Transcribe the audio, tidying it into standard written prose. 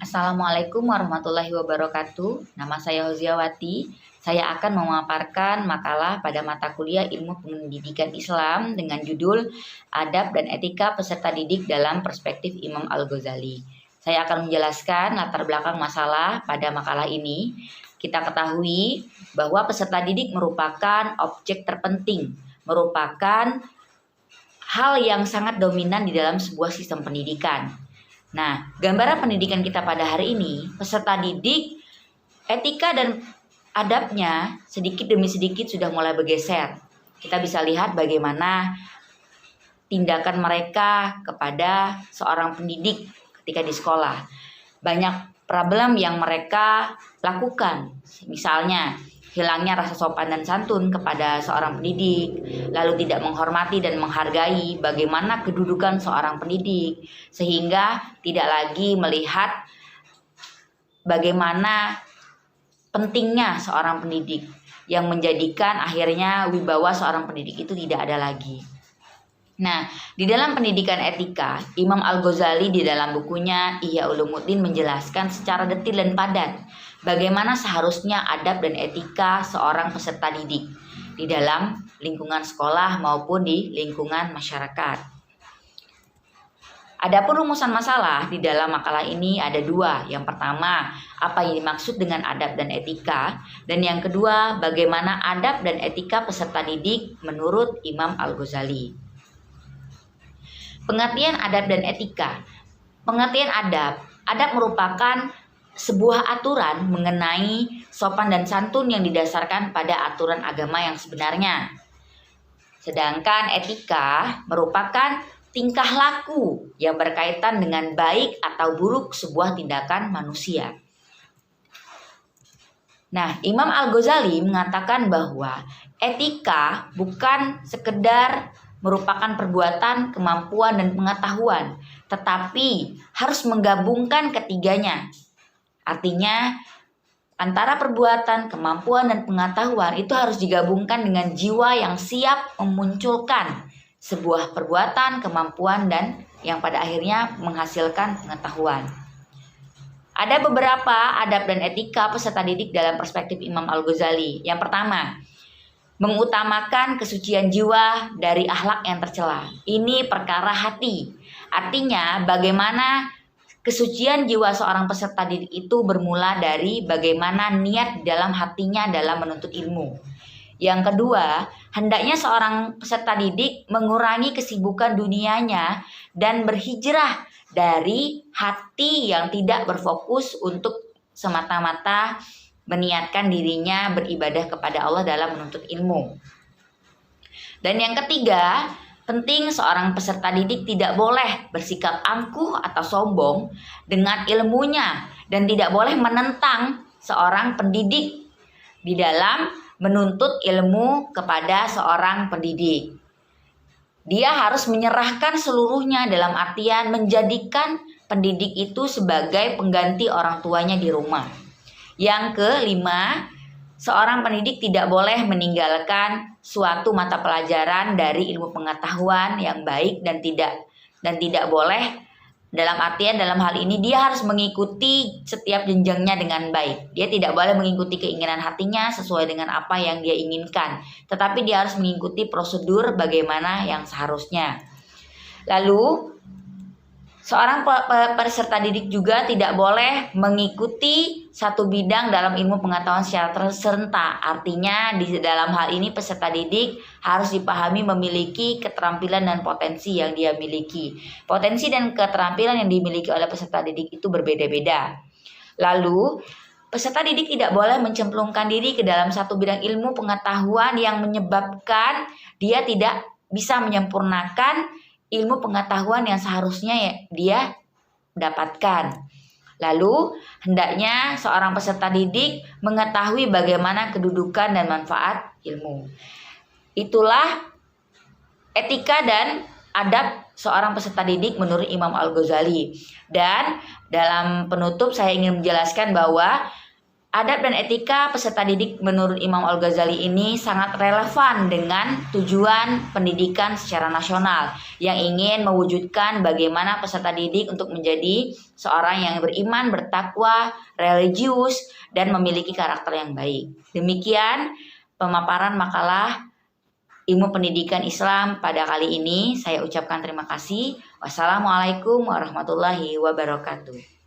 Assalamualaikum warahmatullahi wabarakatuh. Nama saya Hoziawati. Saya akan memaparkan makalah pada mata kuliah Ilmu Pendidikan Islam dengan judul Adab dan Etika Peserta Didik dalam Perspektif Imam Al-Ghazali. Saya akan menjelaskan latar belakang masalah pada makalah ini. Kita ketahui bahwa peserta didik merupakan objek terpenting, merupakan hal yang sangat dominan di dalam sebuah sistem pendidikan. Nah, gambaran pendidikan kita pada hari ini, peserta didik, etika dan adabnya sedikit demi sedikit sudah mulai bergeser. Kita bisa lihat bagaimana tindakan mereka kepada seorang pendidik ketika di sekolah. Banyak problem yang mereka lakukan, misalnya hilangnya rasa sopan dan santun kepada seorang pendidik, lalu tidak menghormati dan menghargai bagaimana kedudukan seorang pendidik, sehingga tidak lagi melihat bagaimana pentingnya seorang pendidik, yang menjadikan akhirnya wibawa seorang pendidik itu tidak ada lagi. Nah, di dalam pendidikan etika, Imam Al-Ghazali di dalam bukunya Ihya Ulumuddin menjelaskan secara detil dan padat bagaimana seharusnya adab dan etika seorang peserta didik di dalam lingkungan sekolah maupun di lingkungan masyarakat. Adapun rumusan masalah di dalam makalah ini ada dua. Yang pertama, apa yang dimaksud dengan adab dan etika, dan yang kedua, bagaimana adab dan etika peserta didik menurut Imam Al-Ghazali. Pengertian adab dan etika. Pengertian adab merupakan sebuah aturan mengenai sopan dan santun yang didasarkan pada aturan agama yang sebenarnya. Sedangkan etika merupakan tingkah laku yang berkaitan dengan baik atau buruk sebuah tindakan manusia. Nah, Imam Al-Ghazali mengatakan bahwa etika bukan sekedar merupakan perbuatan, kemampuan, dan pengetahuan, tetapi harus menggabungkan ketiganya. Artinya, antara perbuatan, kemampuan, dan pengetahuan itu harus digabungkan dengan jiwa yang siap memunculkan sebuah perbuatan, kemampuan, dan yang pada akhirnya menghasilkan pengetahuan. Ada beberapa adab dan etika peserta didik dalam perspektif Imam Al-Ghazali. Yang pertama, mengutamakan kesucian jiwa dari akhlak yang tercela. Ini perkara hati. Artinya bagaimana kesucian jiwa seorang peserta didik itu bermula dari bagaimana niat dalam hatinya dalam menuntut ilmu. Yang kedua, hendaknya seorang peserta didik mengurangi kesibukan dunianya dan berhijrah dari hati yang tidak berfokus untuk semata-mata meniatkan dirinya beribadah kepada Allah dalam menuntut ilmu. Dan yang ketiga, penting seorang peserta didik tidak boleh bersikap angkuh atau sombong dengan ilmunya dan tidak boleh menentang seorang pendidik di dalam menuntut ilmu kepada seorang pendidik. Dia harus menyerahkan seluruhnya dalam artian menjadikan pendidik itu sebagai pengganti orang tuanya di rumah. Yang kelima, seorang pendidik tidak boleh meninggalkan suatu mata pelajaran dari ilmu pengetahuan yang baik dan tidak boleh dalam artian dalam hal ini dia harus mengikuti setiap jenjangnya dengan baik. Dia tidak boleh mengikuti keinginan hatinya sesuai dengan apa yang dia inginkan, tetapi dia harus mengikuti prosedur bagaimana yang seharusnya. Lalu seorang peserta didik juga tidak boleh mengikuti satu bidang dalam ilmu pengetahuan secara serentak. Artinya di dalam hal ini peserta didik harus dipahami memiliki keterampilan dan potensi yang dia miliki. Potensi dan keterampilan yang dimiliki oleh peserta didik itu berbeda-beda. Lalu peserta didik tidak boleh mencemplungkan diri ke dalam satu bidang ilmu pengetahuan yang menyebabkan dia tidak bisa menyempurnakan ilmu pengetahuan yang seharusnya dia dapatkan. Lalu, hendaknya seorang peserta didik mengetahui bagaimana kedudukan dan manfaat ilmu. Itulah etika dan adab seorang peserta didik menurut Imam Al-Ghazali. Dan dalam penutup saya ingin menjelaskan bahwa Adab dan etika peserta didik menurut Imam Al-Ghazali ini sangat relevan dengan tujuan pendidikan secara nasional yang ingin mewujudkan bagaimana peserta didik untuk menjadi seorang yang beriman, bertakwa, religius, dan memiliki karakter yang baik. Demikian pemaparan makalah Ilmu Pendidikan Islam pada kali ini. Saya ucapkan terima kasih. Wassalamualaikum warahmatullahi wabarakatuh.